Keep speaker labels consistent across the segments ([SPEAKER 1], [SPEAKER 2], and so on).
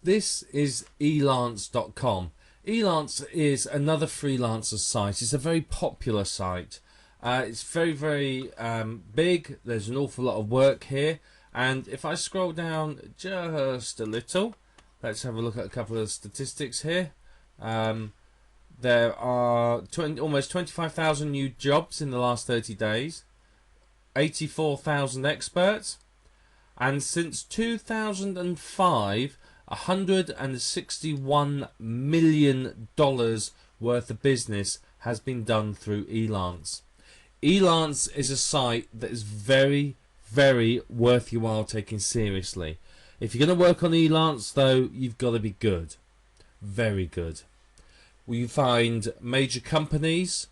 [SPEAKER 1] This is Elance.com. Elance is another freelancer site. It's a very popular site. It's very big. There's an awful lot of work here. And if I scroll down just a little, let's have a look at a couple of statistics here. There are almost 25,000 new jobs in the last 30 days, 84,000 experts, and since 2005, $161 million worth of business has been done through Elance. Elance is a site that is very worth your while taking seriously. If you're going to work on Elance, though, you've got to be good. Very good. We find major companies,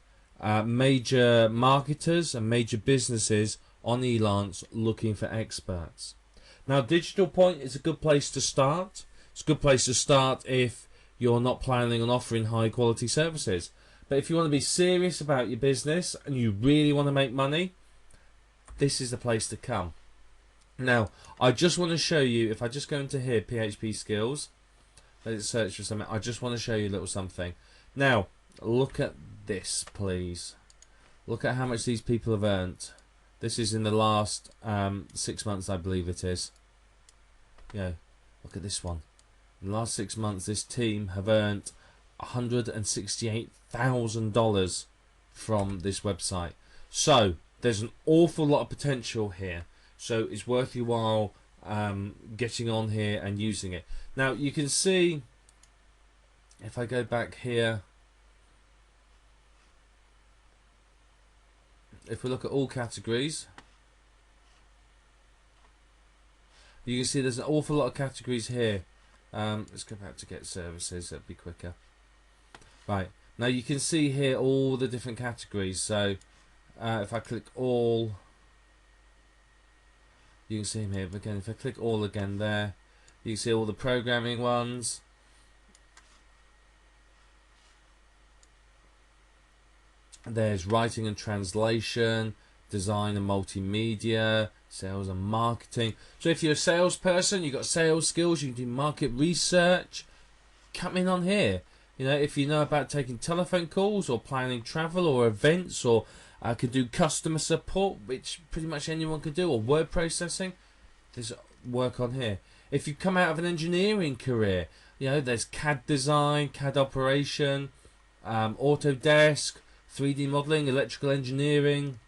[SPEAKER 1] major marketers and major businesses on Elance looking for experts. Now, Digital Point is a good place to start. It's a good place to start if you're not planning on offering high quality services. But if you want to be serious about your business and you really want to make money, this is the place to come. Now, I just want to show you, if I just go into here, PHP skills, let's search for something. I just want to show you a little something. Now, look at this, please. Look at how much these people have earned. This is in the last 6 months, I believe it is. Yeah, look at this one. In the last 6 months, this team have earned $168,000 from this website. So, there's an awful lot of potential here. So, it's worth your while getting on here and using it. Now, you can see, if I go back here, if we look at all categories, you can see there's an awful lot of categories here. Let's go back to get services, that'd be quicker. Right, now you can see here all the different categories. So if I click all, you can see them here. But again, if I click all again there, you can see all the programming ones. There's writing and translation, design and multimedia, sales and marketing. So if you're a salesperson, you've got sales skills, you can do market research, come in on here. You know, if you know about taking telephone calls or planning travel or events, or can do customer support, which pretty much anyone can do, or word processing, there's work on here. If you come out of an engineering career, you know, there's CAD design, CAD operation, Autodesk, 3D modeling, electrical engineering,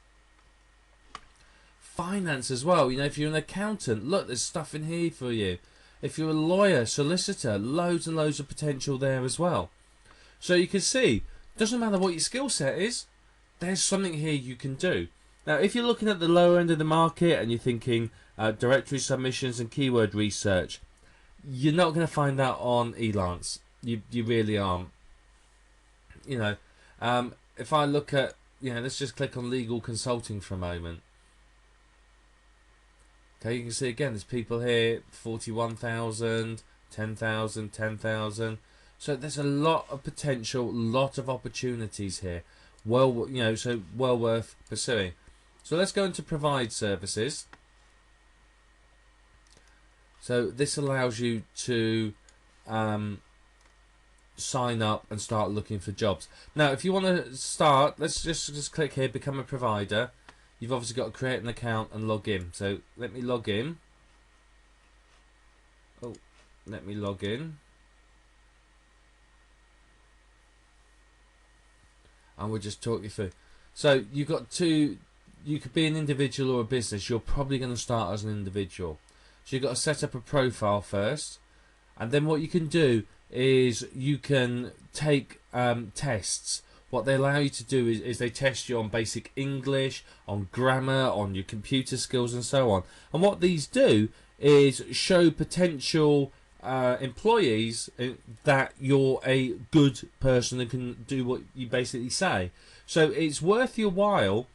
[SPEAKER 1] finance as well. You know, if you're an accountant, look, there's stuff in here for you. If you're a lawyer, solicitor, loads and loads of potential there as well. So you can see, doesn't matter what your skill set is, there's something here you can do. Now, if you're looking at the lower end of the market and you're thinking directory submissions and keyword research, you're not going to find that on Elance. You really aren't. You know, if I look at, you know, let's just click on legal consulting for a moment. Okay, you can see again, there's people here, 41,000, 10,000, 10,000. So there's a lot of potential, lot of opportunities here. Well, you know, so well worth pursuing. So let's go into provide services. So this allows you to sign up and start looking for jobs. Now, if you want to start, let's just click here, become a provider. You've obviously got to create an account and log in. So let me log in. Oh, let me log in. And we'll just talk you through. So you've got two, you could be an individual or a business. You're probably going to start as an individual. So you've got to set up a profile first. And then what you can do is you can take tests. What they allow you to do is they test you on basic English, on grammar, on your computer skills and so on. And what these do is show potential employees that you're a good person and can do what you basically say. So it's worth your while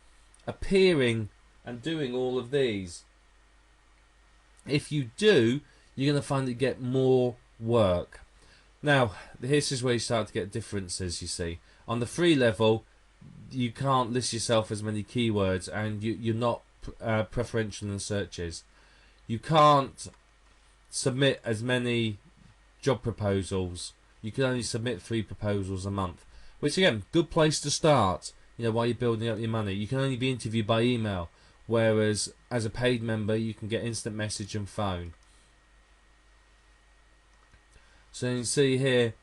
[SPEAKER 1] appearing and doing all of these. If you do, you're going to find that you get more work. Now, this is where you start to get differences, you see. On the free level, you can't list yourself as many keywords, and you're not preferential in searches. You can't submit as many job proposals. You can only submit 3 proposals a month, which again, good place to start. You know, while you're building up your money, you can only be interviewed by email, whereas as a paid member, you can get instant message and phone. So you can see here,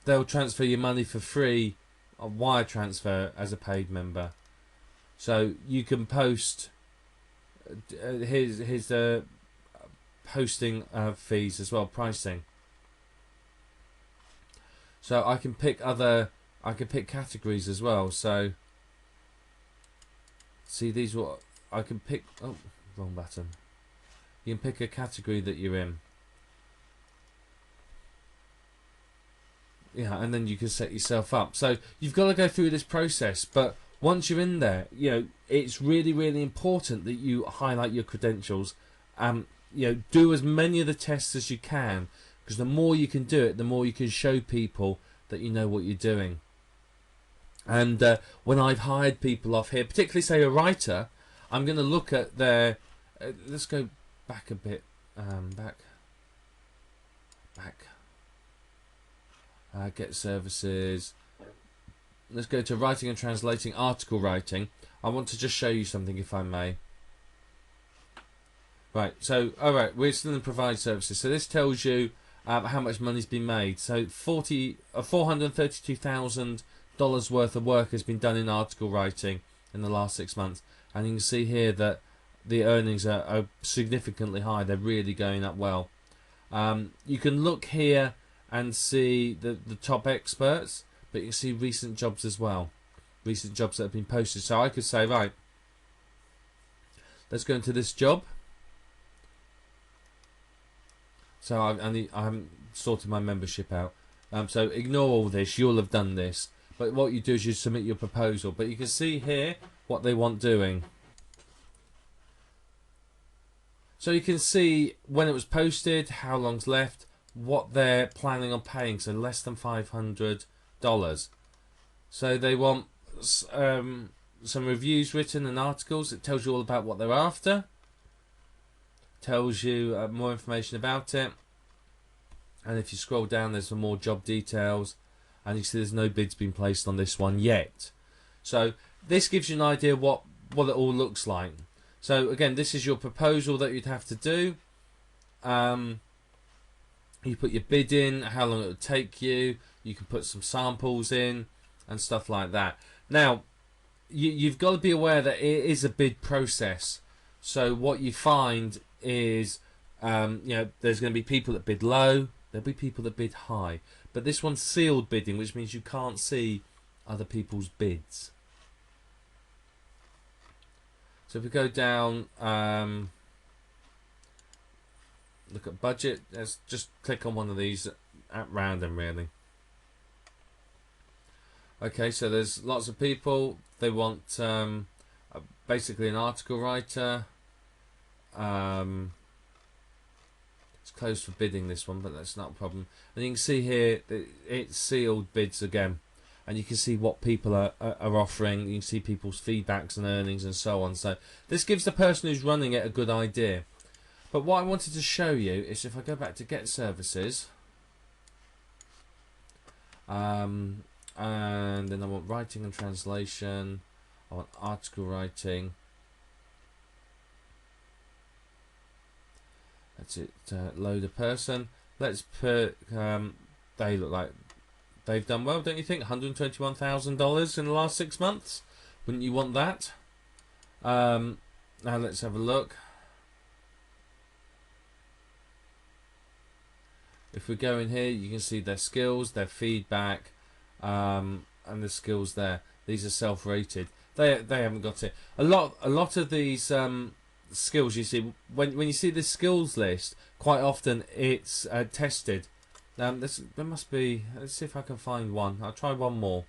[SPEAKER 1] they'll transfer your money for free on wire transfer as a paid member. So you can post. Here's the hosting fees as well, pricing. So I can pick categories as well. So see, these what I can pick. Oh, wrong button. You can pick a category that you're in. Yeah, and then you can set yourself up. So you've got to go through this process, but once you're in there, you know, it's really, really important that you highlight your credentials. You know, do as many of the tests as you can, because the more you can do it, the more you can show people that you know what you're doing. And when I've hired people off here, particularly say a writer, I'm going to look at their. Let's go back a bit. Back. Get services. Let's go to writing and translating, article writing. I want to just show you something, if I may. Right, so, alright, we're still in provide services. So this tells you how much money's been made. So $432,000 worth of work has been done in article writing in the last 6 months. And you can see here that the earnings are significantly high. They're really going up well. You can look here and see the top experts, but you can see recent jobs as well. Recent jobs that have been posted. So I could say, right, let's go into this job. So I haven't sorted my membership out. So ignore all this. You'll have done this. But what you do is you submit your proposal. But you can see here what they want doing. So you can see when it was posted, how long's left, what they're planning on paying. So less than $500. So they want some reviews written and articles. It tells you all about what they're after. Tells you more information about it. And if you scroll down, there's some more job details. And you see there's no bids been placed on this one yet. So this gives you an idea what it all looks like. So again, this is your proposal that you'd have to do. You put your bid in, how long it would take you. You can put some samples in and stuff like that. Now, you've got to be aware that it is a bid process. So what you find is, you know, there's going to be people that bid low. There'll be people that bid high. But this one's sealed bidding, which means you can't see other people's bids. So if we go down, look at budget. Let's just click on one of these at random, really. Okay, so there's lots of people. They want basically an article writer. It's closed for bidding, this one, but that's not a problem. And you can see here that it's sealed bids again. And you can see what people are offering. You can see people's feedbacks and earnings and so on. So this gives the person who's running it a good idea. But what I wanted to show you is if I go back to get services, and then I want writing and translation, I want article writing. That's it. Load a person. Let's put. They look like they've done well, don't you think? $121,000 in the last 6 months. Wouldn't you want that? Now let's have a look. If we go in here, you can see their skills, their feedback, and the skills there. These are self-rated. They haven't got it. A lot of these skills you see when you see this skills list, quite often it's tested. There must be. Let's see if I can find one. I'll try one more.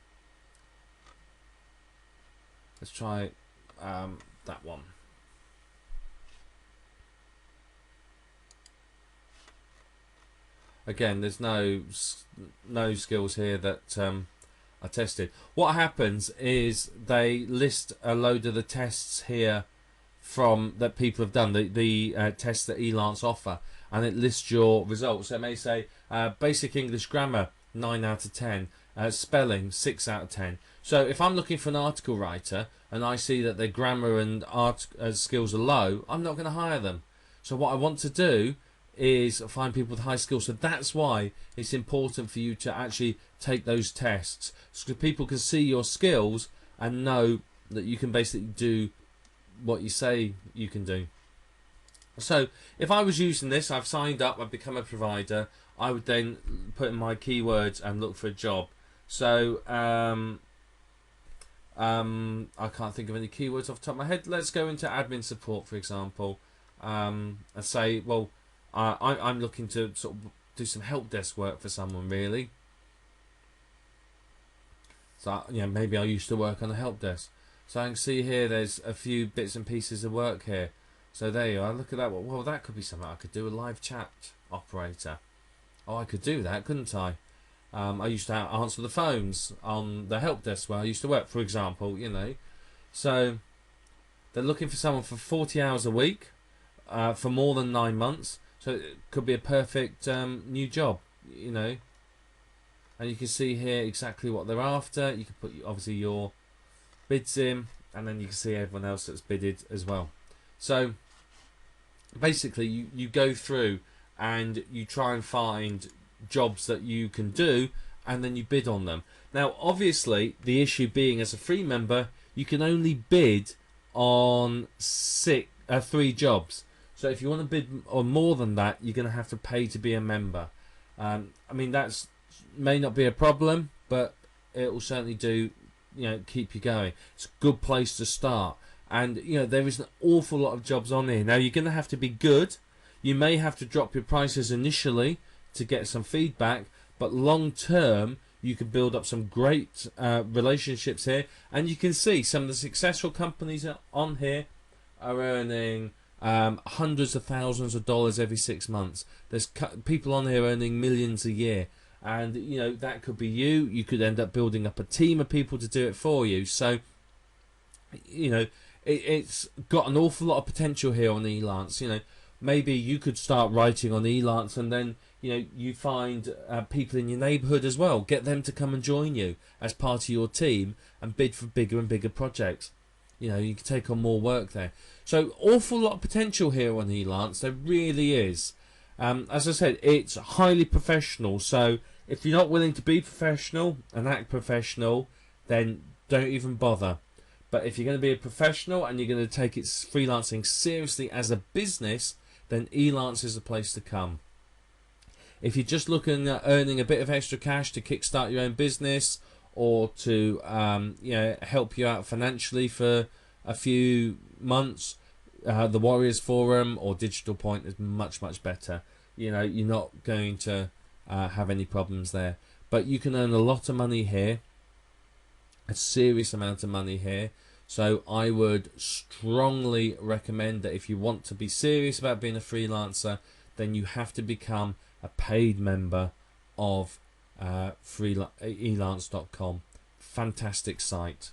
[SPEAKER 1] Let's try that one. Again, there's no skills here that are tested. What happens is they list a load of the tests here from that people have done, the tests that Elance offer, and it lists your results. So it may say basic English grammar 9 out of 10, spelling 6 out of 10. So if I'm looking for an article writer and I see that their grammar and art skills are low, I'm not going to hire them. So what I want to do is find people with high skills. So that's why it's important for you to actually take those tests, so people can see your skills and know that you can basically do what you say you can do. So if I was using this, I've signed up, I've become a provider, I would then put in my keywords and look for a job. So I can't think of any keywords off the top of my head. Let's go into admin support, for example, and say, well, I'm looking to sort of do some help desk work for someone, really. So maybe I used to work on a help desk. So I can see here there's a few bits and pieces of work here. So there you are. Look at that. Well, that could be something I could do. A live chat operator. Oh, I could do that, couldn't I? I used to answer the phones on the help desk where I used to work, for example. So they're looking for someone for 40 hours a week for more than 9 months. So it could be a perfect new job, And you can see here exactly what they're after. You can put obviously your bids in, and then you can see everyone else that's bidded as well. So basically you go through and you try and find jobs that you can do, and then you bid on them. Now obviously the issue being, as a free member, you can only bid on 3 jobs. So if you want to bid on more than that, you're going to have to pay to be a member. I mean, that's may not be a problem, but it will certainly do, keep you going. It's a good place to start. And there is an awful lot of jobs on here. Now you're going to have to be good. You may have to drop your prices initially to get some feedback, but long term you can build up some great relationships here. And you can see some of the successful companies on here are earning hundreds of thousands of dollars every 6 months. There's people on here earning millions a year, and that could be you. You could end up building up a team of people to do it for you. So it's got an awful lot of potential here on Elance. Maybe you could start writing on Elance, and then you find people in your neighbourhood as well. Get them to come and join you as part of your team and bid for bigger and bigger projects. You can take on more work there. So awful lot of potential here on Elance. There really is. As I said, it's highly professional. So if you're not willing to be professional and act professional, then don't even bother. But if you're going to be a professional and you're going to take it freelancing seriously as a business, then Elance is the place to come. If you're just looking at earning a bit of extra cash to kickstart your own business, or to help you out financially for a few months, the Warriors Forum or Digital Point is much better. You're not going to have any problems there, but you can earn a lot of money here, a serious amount of money here. So I would strongly recommend that if you want to be serious about being a freelancer, then you have to become a paid member of elance.com. Fantastic site.